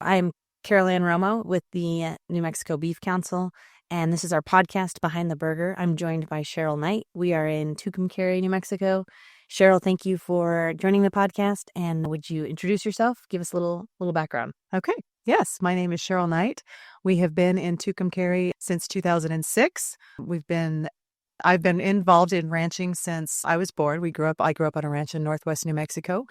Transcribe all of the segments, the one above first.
I'm Carol Ann Romo with the New Mexico Beef Council, and this is our podcast, Behind the Burger. I'm joined by Cheryl Knight. We are in Tucumcari, New Mexico. Cheryl, thank you for joining the podcast, and would you introduce yourself? Give us a little background. Okay. Yes, my name is Cheryl Knight. We have been in Tucumcari since 2006. I've been involved in ranching since I was born. I grew up on a ranch in northwest New Mexico,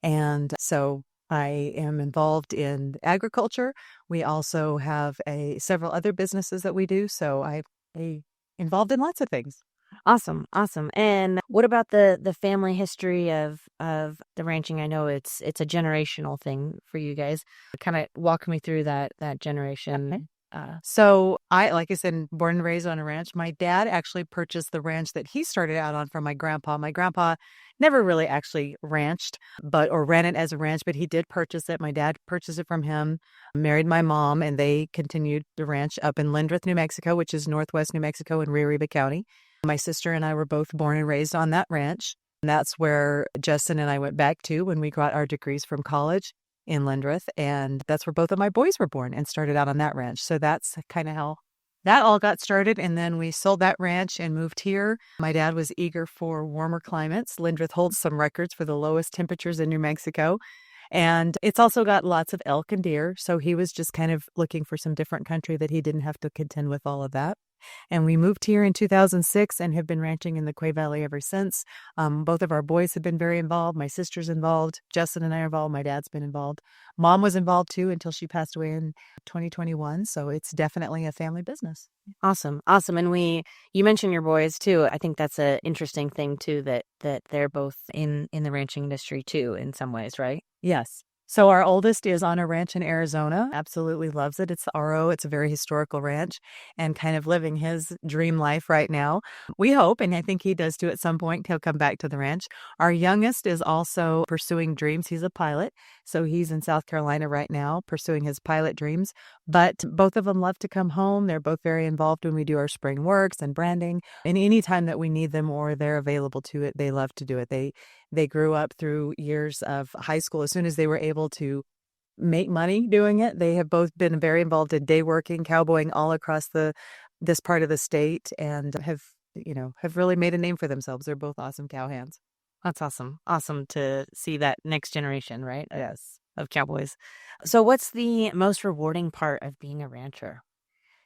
and so I am involved in agriculture. We also have several other businesses that we do, so I'm involved in lots of things. Awesome. And what about the family history of the ranching? I know it's a generational thing for you guys. Kind of walk me through that generation. Okay. So like I said, born and raised on a ranch. My dad actually purchased the ranch that he started out on from my grandpa. My grandpa never really actually ranched, or ran it as a ranch, but he did purchase it. My dad purchased it from him, married my mom, and they continued the ranch up in Lindrith, New Mexico, which is northwest New Mexico in Rio County. My sister and I were both born and raised on that ranch. And that's where Justin and I went back to when we got our degrees from college in Lindrith, and that's where both of my boys were born and started out on that ranch. So that's kind of how that all got started. And then we sold that ranch and moved here. My dad was eager for warmer climates. Lindrith holds some records for the lowest temperatures in New Mexico. And it's also got lots of elk and deer. So he was just kind of looking for some different country that he didn't have to contend with all of that. And we moved here in 2006 and have been ranching in the Quay Valley ever since. Both of our boys have been very involved. My sister's involved. Justin and I are involved. My dad's been involved. Mom was involved too until she passed away in 2021. So it's definitely a family business. Awesome. And you mentioned your boys too. I think that's an interesting thing too, that they're both in the ranching industry too, in some ways, right? Yes. So our oldest is on a ranch in Arizona, absolutely loves it. It's RO. It's a very historical ranch and kind of living his dream life right now. We hope, and I think he does too at some point, he'll come back to the ranch. Our youngest is also pursuing dreams. He's a pilot. So he's in South Carolina right now pursuing his pilot dreams. But both of them love to come home. They're both very involved when we do our spring works and branding. And any time that we need them or they're available to it, they love to do it. They grew up through years of high school. As soon as they were able to make money doing it, they have both been very involved in day working, cowboying all across this part of the state, and have really made a name for themselves. They're both awesome cowhands. That's awesome. Awesome to see that next generation, right? Yes. Of cowboys. So what's the most rewarding part of being a rancher?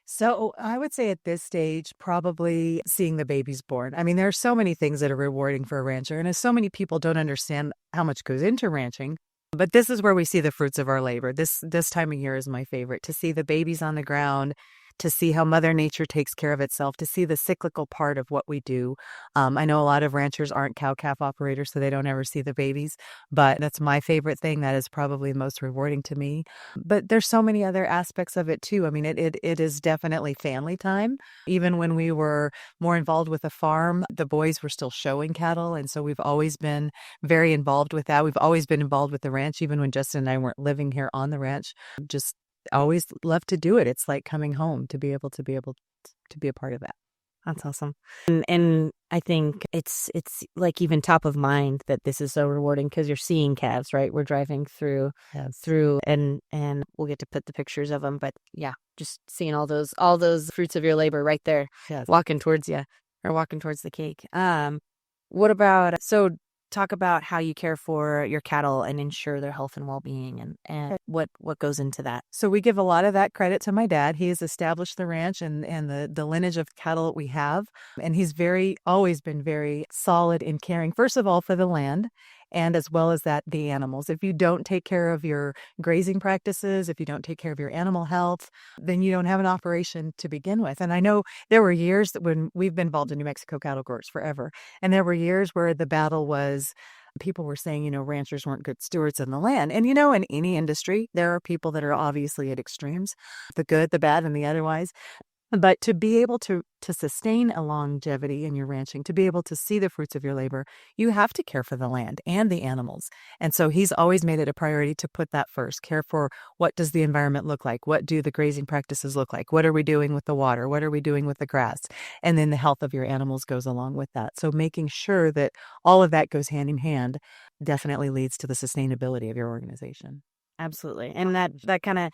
So I would say at this stage, probably seeing the babies born. I mean, there are so many things that are rewarding for a rancher, and as so many people don't understand how much goes into ranching. But this is where we see the fruits of our labor. This time of year is my favorite, to see the babies on the ground, to see how Mother Nature takes care of itself, to see the cyclical part of what we do. I know a lot of ranchers aren't cow-calf operators, so they don't ever see the babies, but that's my favorite thing. That is probably most rewarding to me. But there's so many other aspects of it too. I mean, it is definitely family time. Even when we were more involved with the farm, the boys were still showing cattle, and so we've always been very involved with that. We've always been involved with the ranch, even when Justin and I weren't living here on the ranch. Just always love to do it. It's like coming home to be able to be a part of that. That's awesome. And I think it's like even top of mind that this is so rewarding because you're seeing calves, right? We're driving through, and we'll get to put the pictures of them. But yeah, just seeing all those fruits of your labor right there, walking towards you or walking towards the cake. Talk about how you care for your cattle and ensure their health and well-being and what goes into that. So we give a lot of that credit to my dad. He has established the ranch and the lineage of cattle that we have. And he's always been very solid in caring, first of all, for the land, and as well as that, the animals. If you don't take care of your grazing practices, if you don't take care of your animal health, then you don't have an operation to begin with. And I know there were years that when we've been involved in New Mexico cattle growers forever, and there were years where the battle was, people were saying, ranchers weren't good stewards of the land. And, in any industry, there are people that are obviously at extremes, the good, the bad, and the otherwise. But to be able to sustain a longevity in your ranching, to be able to see the fruits of your labor, you have to care for the land and the animals. And so he's always made it a priority to put that first. Care for what does the environment look like? What do the grazing practices look like? What are we doing with the water? What are we doing with the grass? And then the health of your animals goes along with that. So making sure that all of that goes hand in hand definitely leads to the sustainability of your organization. Absolutely. And that kind of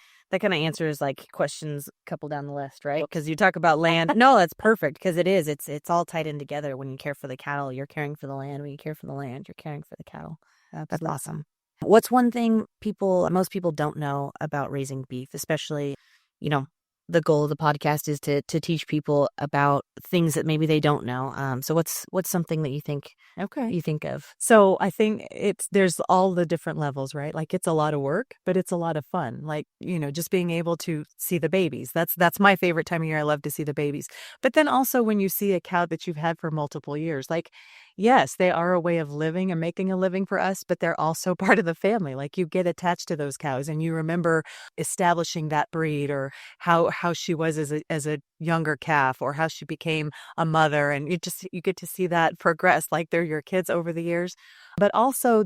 answers like questions a couple down the list, right? Because you talk about land. No, that's perfect because it is. It's all tied in together. When you care for the cattle, you're caring for the land. When you care for the land, you're caring for the cattle. That's Absolutely. awesome. What's one thing most people don't know about raising beef, especially, you know, the goal of the podcast is to teach people about things that maybe they don't know. So what's something that you think of? So I think there's all the different levels, right? Like it's a lot of work, but it's a lot of fun. Like, just being able to see the babies. That's my favorite time of year. I love to see the babies. But then also when you see a cow that you've had for multiple years, like, yes, they are a way of living and making a living for us, but they're also part of the family. Like you get attached to those cows and you remember establishing that breed, or how she was as a younger calf, or how she became a mother, and you get to see that progress like they're your kids over the years. But also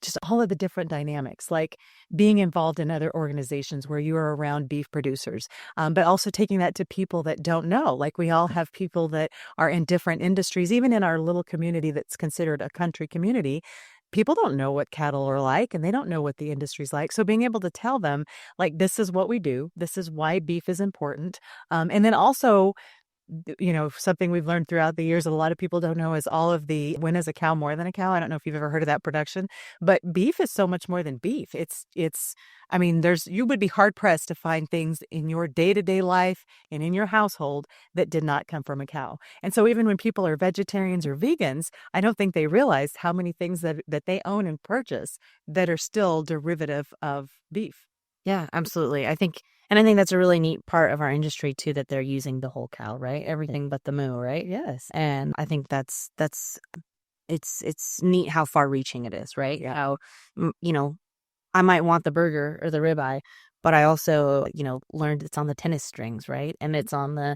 just all of the different dynamics, like being involved in other organizations where you are around beef producers, but also taking that to people that don't know. Like we all have people that are in different industries, even in our little community that's considered a country community. People don't know what cattle are like, and they don't know what the industry's like. So being able to tell them, like, this is what we do, this is why beef is important. And then also, something we've learned throughout the years that a lot of people don't know is all of the when is a cow more than a cow? I don't know if you've ever heard of that production, but beef is so much more than beef. I mean, you would be hard pressed to find things in your day-to-day life and in your household that did not come from a cow. And so even when people are vegetarians or vegans, I don't think they realize how many things that they own and purchase that are still derivative of beef. Yeah, absolutely. I think that's a really neat part of our industry too, that they're using the whole cow, right? Everything but the moo, right? Yes. And I think it's neat how far reaching it is, right? Yeah. How, I might want the burger or the ribeye, but I also, learned it's on the tennis strings, right? And it's on the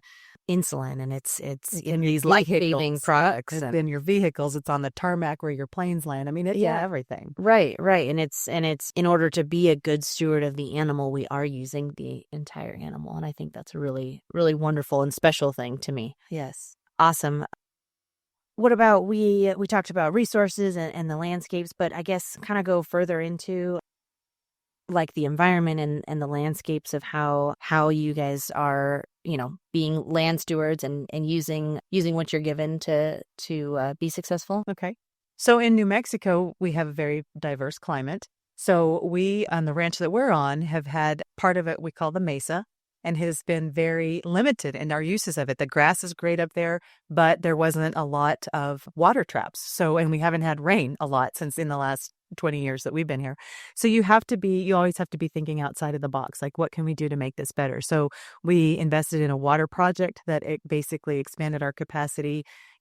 insulin, and it's in these life-saving products. It's in your vehicles. It's on the tarmac where your planes land. I mean, it's everything. Right. And it's in order to be a good steward of the animal, we are using the entire animal. And I think that's a really, really wonderful and special thing to me. Yes. Awesome. What about we talked about resources and the landscapes, but I guess kind of go further into like the environment and the landscapes of how you guys are, being land stewards and using what you're given to be successful. Okay. So in New Mexico, we have a very diverse climate. So we, on the ranch that we're on, have had part of it we call the mesa, and has been very limited in our uses of it. The grass is great up there, but there wasn't a lot of water traps. And we haven't had rain a lot since in the last 20 years that we've been here. So you always have to be thinking outside of the box. Like, what can we do to make this better? So we invested in a water project that it basically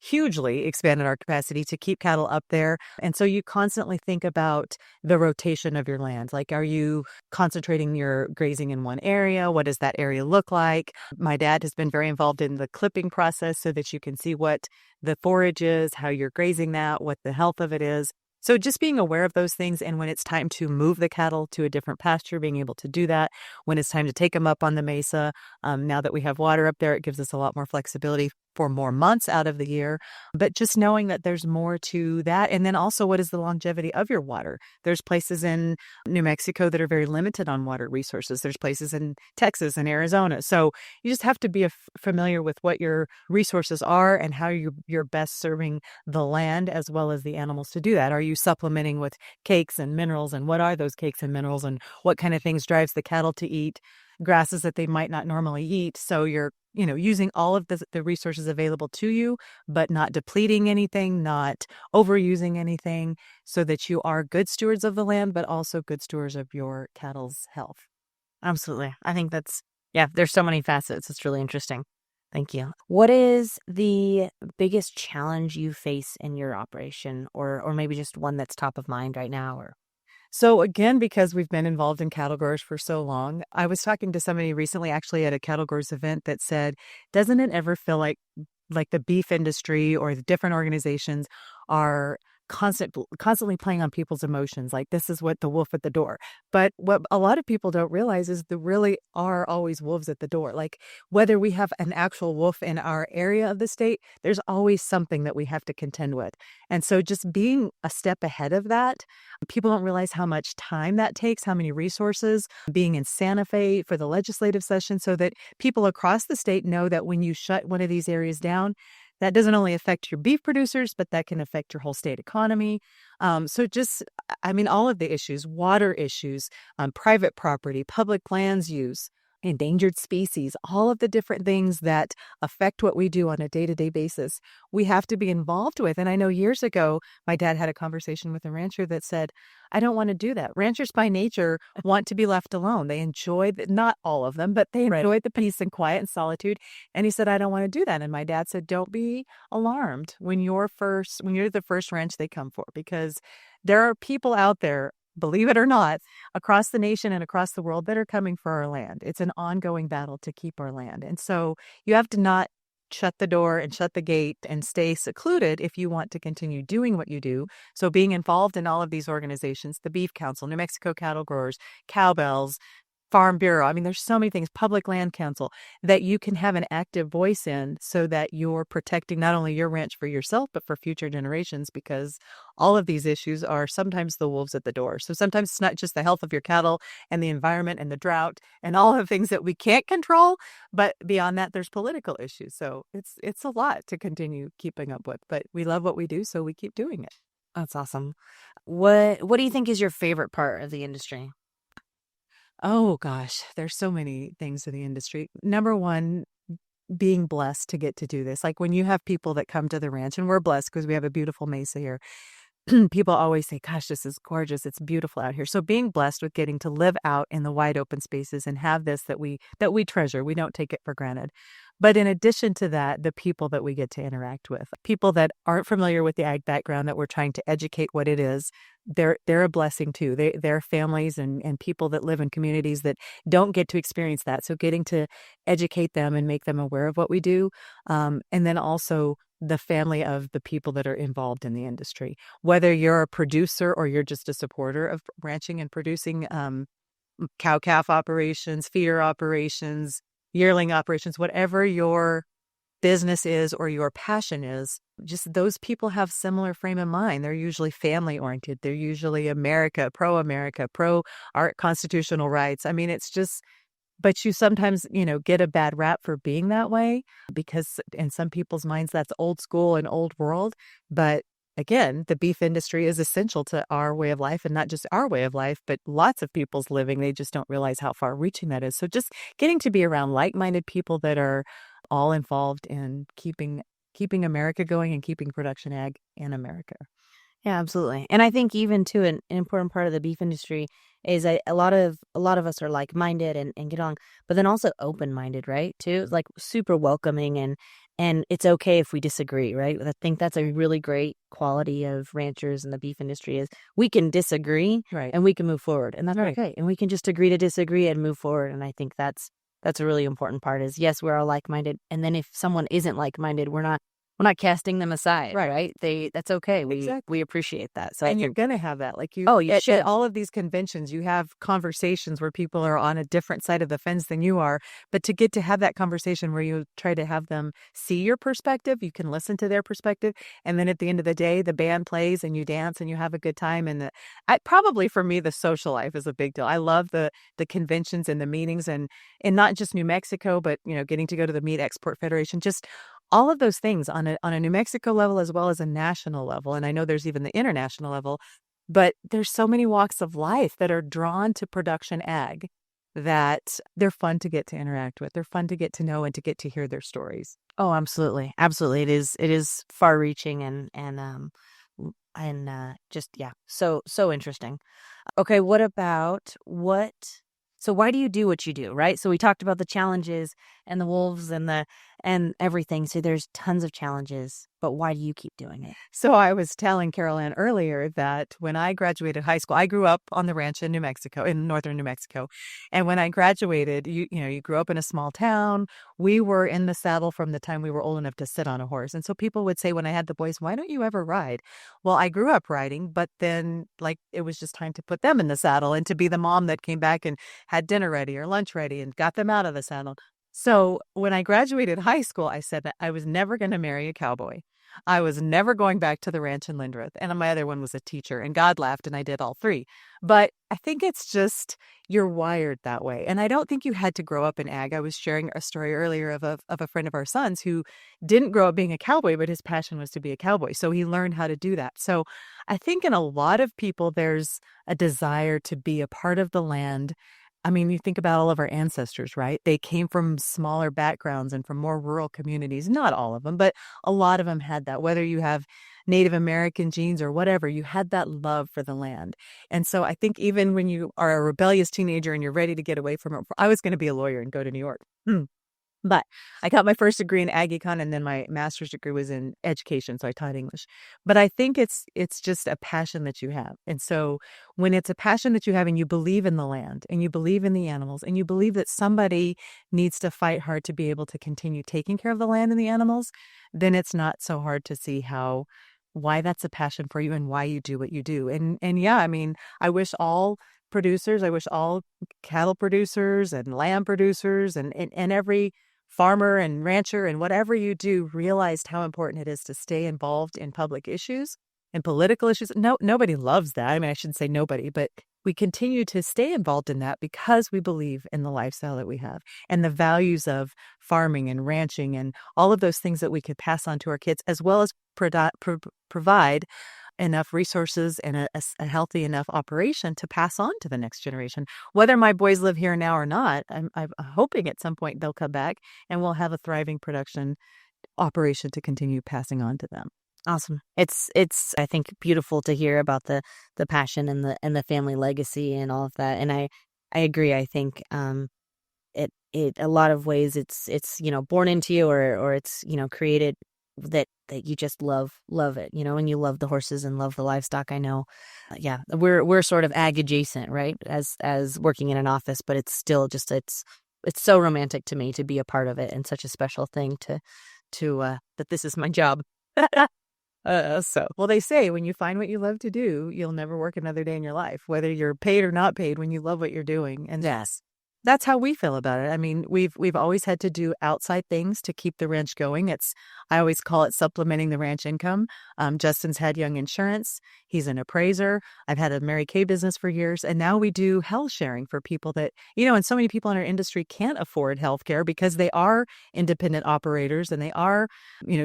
hugely expanded our capacity to keep cattle up there. And so you constantly think about the rotation of your land. Like, are you concentrating your grazing in one area? What does that area look like? My dad has been very involved in the clipping process so that you can see what the forage is, how you're grazing that, what the health of it is. So just being aware of those things, and when it's time to move the cattle to a different pasture, being able to do that. When it's time to take them up on the mesa, now that we have water up there, it gives us a lot more flexibility for more months out of the year. But just knowing that there's more to that. And then also, what is the longevity of your water? There's places in New Mexico that are very limited on water resources. There's places in Texas and Arizona. So you just have to be familiar with what your resources are and how you're best serving the land as well as the animals to do that. Are you supplementing with cakes and minerals? And what are those cakes and minerals? And what kind of things drives the cattle to eat grasses that they might not normally eat? So you're using all of the resources available to you, but not depleting anything, not overusing anything, so that you are good stewards of the land, but also good stewards of your cattle's health. Absolutely. I think there's so many facets. It's really interesting. Thank you. What is the biggest challenge you face in your operation, or maybe just one that's top of mind right now? So again, because we've been involved in cattle growers for so long, I was talking to somebody recently actually at a cattle growers event that said, doesn't it ever feel like the beef industry or the different organizations are constantly playing on people's emotions. Like, this is what the wolf at the door. But what a lot of people don't realize is there really are always wolves at the door. Like, whether we have an actual wolf in our area of the state, there's always something that we have to contend with. And so just being a step ahead of that, people don't realize how much time that takes, how many resources, being in Santa Fe for the legislative session, so that people across the state know that when you shut one of these areas down, that doesn't only affect your beef producers, but that can affect your whole state economy. So just, I mean, all of the issues, water issues, private property, public lands use, endangered species, all of the different things that affect what we do on a day-to-day basis, we have to be involved with. And I know years ago, my dad had a conversation with a rancher that said, I don't want to do that. Ranchers by nature want to be left alone. They enjoy, not all of them, but they enjoy the peace and quiet and solitude. And he said, I don't want to do that. And my dad said, don't be alarmed when you're the first ranch they come for, because there are people out there, believe it or not, across the nation and across the world that are coming for our land. It's an ongoing battle to keep our land. And so you have to not shut the door and shut the gate and stay secluded if you want to continue doing what you do. So being involved in all of these organizations, the Beef Council, New Mexico Cattle Growers, Cowbells, Farm Bureau. I mean, there's so many things, Public Land Council, that you can have an active voice in, so that you're protecting not only your ranch for yourself, but for future generations, because all of these issues are sometimes the wolves at the door. So sometimes it's not just the health of your cattle and the environment and the drought and all of the things that we can't control, but beyond that, there's political issues. So it's a lot to continue keeping up with, but we love what we do, so we keep doing it. That's awesome. What do you think is your favorite part of the industry? Oh gosh, there's so many things in the industry. Number one, being blessed to get to do this. Like, when you have people that come to the ranch, and we're blessed because we have a beautiful mesa here. People always say, gosh, this is gorgeous. It's beautiful out here. So being blessed with getting to live out in the wide open spaces and have this that we treasure. We don't take it for granted. But in addition to that, the people that we get to interact with, people that aren't familiar with the ag background, that we're trying to educate what it is, they're a blessing too. They're families and people that live in communities that don't get to experience that. So getting to educate them and make them aware of what we do. And then also the family of the people that are involved in the industry, whether you're a producer or you're just a supporter of ranching and producing, cow-calf operations, feeder operations, yearling operations, whatever your business is or your passion is, just those people have similar frame of mind. They're usually family oriented. They're usually pro-America, pro our constitutional rights. I mean, it's just, but you sometimes, get a bad rap for being that way, because in some people's minds, that's old school and old world. But again, the beef industry is essential to our way of life, and not just our way of life, but lots of people's living. They just don't realize how far reaching that is. So just getting to be around like-minded people that are all involved in keeping America going and keeping production ag in America. Yeah, absolutely. And I think even too, an important part of the beef industry is a lot of us are like-minded and get on, but then also open-minded, right? Too, like super welcoming, and it's okay if we disagree, right? I think that's a really great quality of ranchers in the beef industry, is we can disagree, Right. and we can move forward, and that's Right. okay. And we can just agree to disagree and move forward. And I think that's a really important part, is yes, we're all like-minded. And then if someone isn't like-minded, we're not casting them aside, right? That's okay. We appreciate that. So And you're going to have that. Like, you should. at all of these conventions, you have conversations where people are on a different side of the fence than you are. But to get to have that conversation where you try to have them see your perspective, you can listen to their perspective. And then at the end of the day, the band plays and you dance and you have a good time. And probably for me, the social life is a big deal. I love the conventions and the meetings, and not just New Mexico, but, getting to go to the Meat Export Federation, just all of those things on a New Mexico level as well as a national level. And I know there's even the international level, but there's so many walks of life that are drawn to production ag that they're fun to get to interact with. They're fun to get to know and to get to hear their stories. Oh, absolutely. Absolutely. It is far reaching and just, yeah, so interesting. Okay. So why do you do what you do, right? So we talked about the challenges and the wolves and and everything. So there's tons of challenges, but why do you keep doing it? So I was telling Carol Ann earlier that when I graduated high school, I grew up on the ranch in New Mexico, in northern New Mexico. And when I graduated, you grew up in a small town. We were in the saddle from the time we were old enough to sit on a horse. And so people would say when I had the boys, why don't you ever ride? Well, I grew up riding, but then like it was just time to put them in the saddle and to be the mom that came back and had dinner ready or lunch ready and got them out of the saddle. So when I graduated high school, I said that I was never going to marry a cowboy. I was never going back to the ranch in Lindrith. And my other one was a teacher, and God laughed, and I did all three. But I think it's just you're wired that way. And I don't think you had to grow up in ag. I was sharing a story earlier of a friend of our son's who didn't grow up being a cowboy, but his passion was to be a cowboy. So he learned how to do that. So I think in a lot of people, there's a desire to be a part of the land. I mean, you think about all of our ancestors, right? They came from smaller backgrounds and from more rural communities. Not all of them, but a lot of them had that. Whether you have Native American genes or whatever, you had that love for the land. And so I think even when you are a rebellious teenager and you're ready to get away from it, I was going to be a lawyer and go to New York. But I got my first degree in ag econ, and then my master's degree was in education, so I taught English. But I think it's just a passion that you have. And so when it's a passion that you have and you believe in the land and you believe in the animals and you believe that somebody needs to fight hard to be able to continue taking care of the land and the animals, then it's not so hard to see why that's a passion for you and why you do what you do. And yeah, I mean, I wish all cattle producers and lamb producers and every farmer and rancher and whatever you do realized how important it is to stay involved in public issues and political issues. No, nobody loves that. I mean, I shouldn't say nobody, but we continue to stay involved in that because we believe in the lifestyle that we have and the values of farming and ranching and all of those things that we could pass on to our kids, as well as provide enough resources and a healthy enough operation to pass on to the next generation. Whether my boys live here now or not, I'm hoping at some point they'll come back and we'll have a thriving production operation to continue passing on to them. Awesome. It's I think beautiful to hear about the passion and the family legacy and all of that. And I agree. I think it a lot of ways it's born into you or it's created that you just love it, and you love the horses and love the livestock. I know. Yeah, we're sort of ag adjacent, right? As working in an office, but it's still just it's so romantic to me to be a part of it and such a special thing to that this is my job. Well, they say when you find what you love to do, you'll never work another day in your life, whether you're paid or not paid, when you love what you're doing. And Yes. That's how we feel about it. I mean, we've always had to do outside things to keep the ranch going. I always call it supplementing the ranch income. Justin's had Young Insurance. He's an appraiser. I've had a Mary Kay business for years. And now we do health sharing for people that, and so many people in our industry can't afford health care because they are independent operators and they are,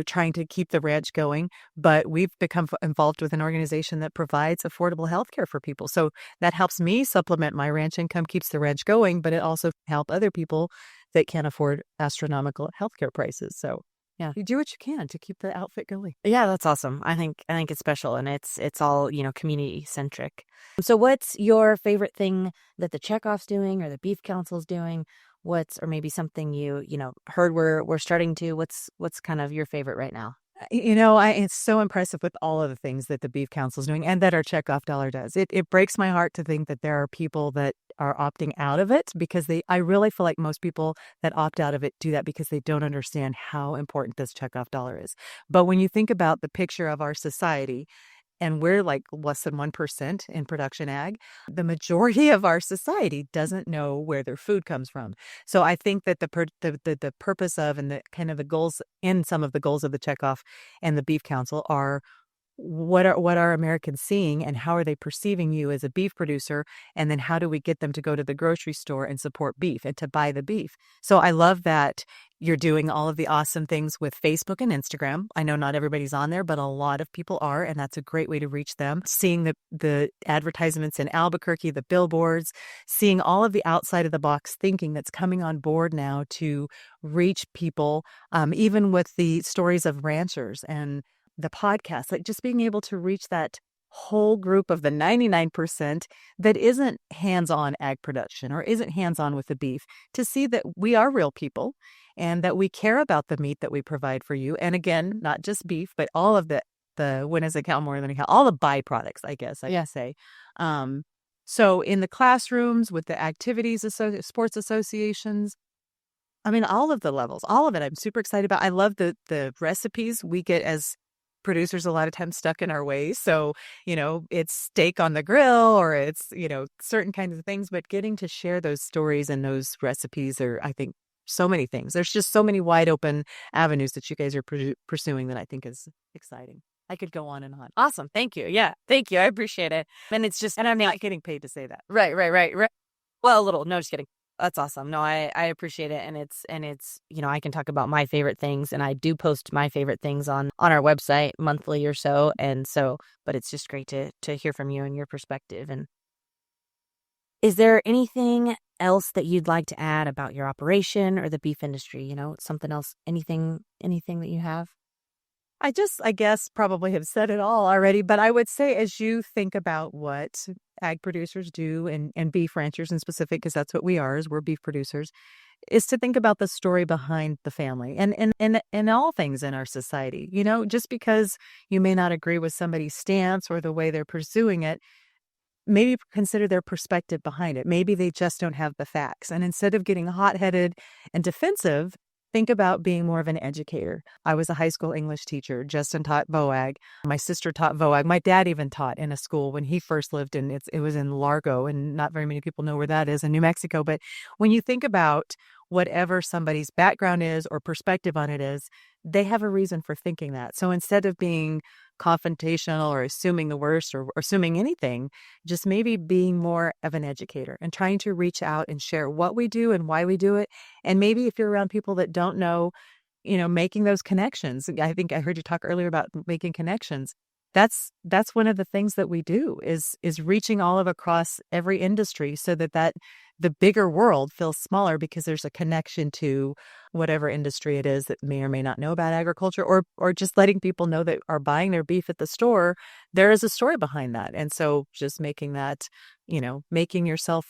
trying to keep the ranch going. But we've become involved with an organization that provides affordable health care for people. So that helps me supplement my ranch income, keeps the ranch going, but it also help other people that can't afford astronomical healthcare prices. So yeah, you do what you can to keep the outfit going. Yeah, that's awesome. I think it's special, and it's all community centric. So what's your favorite thing that the checkoff's doing or the Beef Council's doing? Or maybe something you heard we're starting to, what's kind of your favorite right now? It's so impressive with all of the things that the Beef Council is doing and that our checkoff dollar does. It breaks my heart to think that there are people that are opting out of it because I really feel like most people that opt out of it do that because they don't understand how important this checkoff dollar is. But when you think about the picture of our society, and we're like less than 1% in production ag, the majority of our society doesn't know where their food comes from. So I think that the purpose of and the kind of the goals in some of the goals of the checkoff and the Beef Council are what are Americans seeing and how are they perceiving you as a beef producer? And then how do we get them to go to the grocery store and support beef and to buy the beef? So I love that you're doing all of the awesome things with Facebook and Instagram. I know not everybody's on there, but a lot of people are, and that's a great way to reach them. Seeing the advertisements in Albuquerque, the billboards, seeing all of the outside of the box thinking that's coming on board now to reach people, even with the stories of ranchers and the podcast, like just being able to reach that whole group of the 99% that isn't hands-on ag production or isn't hands-on with the beef, to see that we are real people and that we care about the meat that we provide for you. And again, not just beef, but all of the when is a cow more than a cow, all the byproducts, I guess I can say. So in the classrooms with the activities, sports associations, I mean, all of the levels, all of it, I'm super excited about. I love the recipes we get as producers a lot of times stuck in our ways. So, it's steak on the grill or it's, certain kinds of things, but getting to share those stories and those recipes are, I think, so many things. There's just so many wide open avenues that you guys are pursuing that I think is exciting. I could go on and on. Awesome. Thank you. Yeah. Thank you. I appreciate it. And it's just, And I'm not getting paid to say that. right. Well, a little, no, just kidding. That's awesome. No, I appreciate it. And it's, I can talk about my favorite things, and I do post my favorite things on our website monthly or so. And so, but it's just great to hear from you and your perspective. And is there anything else that you'd like to add about your operation or the beef industry? Something else, anything that you have? I guess, probably have said it all already, but I would say as you think about what ag producers do and beef ranchers in specific, because that's what we are, is we're beef producers, is to think about the story behind the family and all things in our society. Just because you may not agree with somebody's stance or the way they're pursuing it, maybe consider their perspective behind it. Maybe they just don't have the facts. And instead of getting hot-headed and defensive, think about being more of an educator. I was a high school English teacher. Justin taught VOAG. My sister taught VOAG. My dad even taught in a school when he first lived in it was in Largo, and not very many people know where that is in New Mexico. But when you think about whatever somebody's background is or perspective on it is, they have a reason for thinking that. So instead of being confrontational or assuming the worst or assuming anything, just maybe being more of an educator and trying to reach out and share what we do and why we do it. And maybe if you're around people that don't know, making those connections. I think I heard you talk earlier about making connections. That's one of the things that we do is reaching all of across every industry so that the bigger world feels smaller because there's a connection to whatever industry it is that may or may not know about agriculture, or just letting people know that are buying their beef at the store, there is a story behind that. And so just making that, making yourself,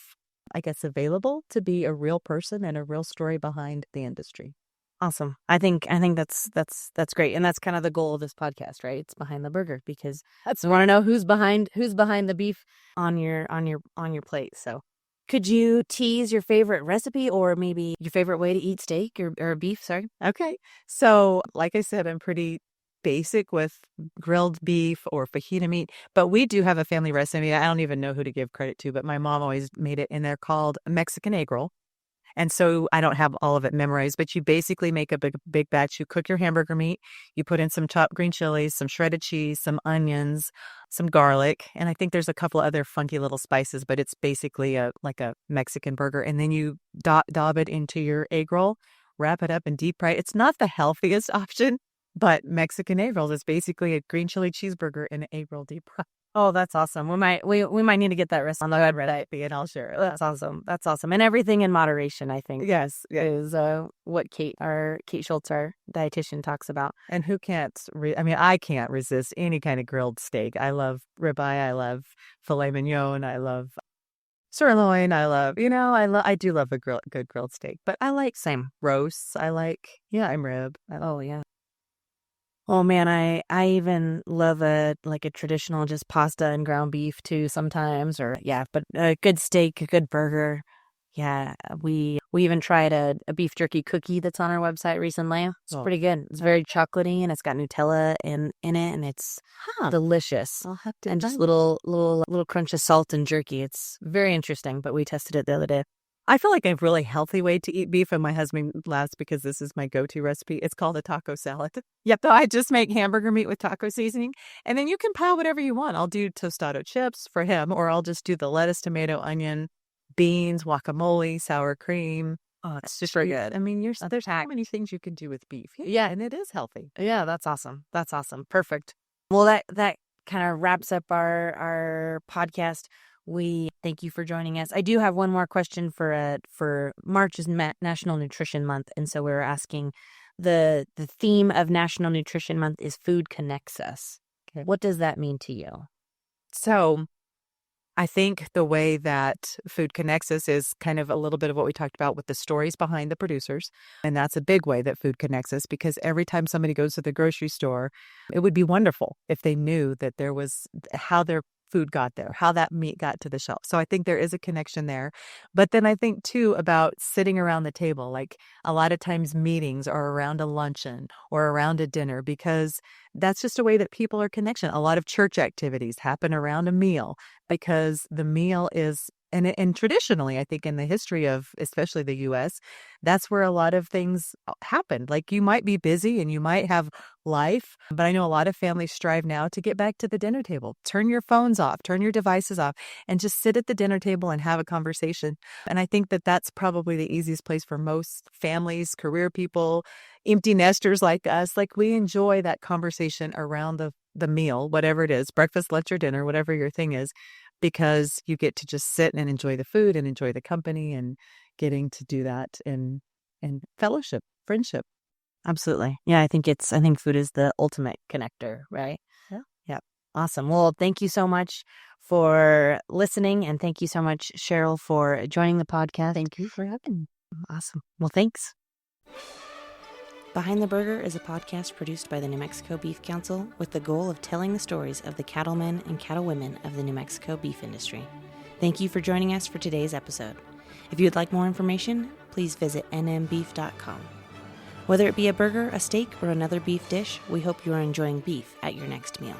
I guess, available to be a real person and a real story behind the industry. Awesome. I think that's great. And that's kind of the goal of this podcast, right? It's behind the burger, because I want to know who's behind the beef on your plate. So could you tease your favorite recipe or maybe your favorite way to eat steak or beef? Sorry. Okay. So like I said, I'm pretty basic with grilled beef or fajita meat, but we do have a family recipe. I don't even know who to give credit to, but my mom always made it, and they're called Mexican egg roll. And so I don't have all of it memorized, but you basically make a big batch. You cook your hamburger meat, you put in some chopped green chilies, some shredded cheese, some onions, some garlic, and I think there's a couple of other funky little spices, but it's basically like a Mexican burger. And then you daub it into your egg roll, wrap it up and deep fry it. It's not the healthiest option, but Mexican egg rolls is basically a green chili cheeseburger and an egg roll deep fry. Oh, that's awesome. We might need to get that recipe on the website, and I'll share it. That's awesome. That's awesome. And everything in moderation, I think. Yes, is what Kate Schultz, our dietitian, talks about. And who can't? I can't resist any kind of grilled steak. I love ribeye. I love filet mignon. I love sirloin. I do love a good grilled steak. But I like same roasts. I'm rib. Oh yeah. Oh man, I even love a traditional just pasta and ground beef too sometimes, but a good steak, a good burger. Yeah, we even tried a beef jerky cookie that's on our website recently. It's pretty good. It's very chocolatey and it's got Nutella in it, and it's delicious. I'll have to. And just little crunch of salt and jerky. It's very interesting, but we tested it the other day. I feel like a really healthy way to eat beef, and my husband laughs because this is my go-to recipe. It's called a taco salad. Yep, so I just make hamburger meat with taco seasoning, and then you can pile whatever you want. I'll do tostado chips for him, or I'll just do the lettuce, tomato, onion, beans, guacamole, sour cream. Oh, it's super good. I mean, there's so many things you can do with beef. Yeah, and it is healthy. Yeah, that's awesome. That's awesome. Perfect. Well, that kind of wraps up our podcast. We thank you for joining us. I do have one more question for March is National Nutrition Month, and so we're asking the theme of National Nutrition Month is food connects us. Okay. What does that mean to you? So I think the way that food connects us is kind of a little bit of what we talked about with the stories behind the producers. And that's a big way that food connects us, because every time somebody goes to the grocery store, it would be wonderful if they knew that there was how their food got there, how that meat got to the shelf. So I think there is a connection there. But then I think too about sitting around the table. Like a lot of times meetings are around a luncheon or around a dinner, because that's just a way that people are connection. A lot of church activities happen around a meal, because the meal is and traditionally, I think in the history of especially the US, that's where a lot of things happened. Like you might be busy and you might have life, but I know a lot of families strive now to get back to the dinner table. Turn your phones off, turn your devices off, and just sit at the dinner table and have a conversation. And I think that that's probably the easiest place for most families, career people, empty nesters like us. Like we enjoy that conversation around the meal, whatever it is, breakfast, lunch, or dinner, whatever your thing is, because you get to just sit and enjoy the food and enjoy the company and getting to do that and fellowship, friendship. Absolutely. Yeah, I think food is the ultimate connector, right? Yeah. Yeah. Awesome. Well, thank you so much for listening, and thank you so much, Cheryl, for joining the podcast. Thank you for having me. Awesome. Well, thanks. Behind the Burger is a podcast produced by the New Mexico Beef Council with the goal of telling the stories of the cattlemen and cattlewomen of the New Mexico beef industry. Thank you for joining us for today's episode. If you would like more information, please visit nmbeef.com. Whether it be a burger, a steak, or another beef dish, we hope you are enjoying beef at your next meal.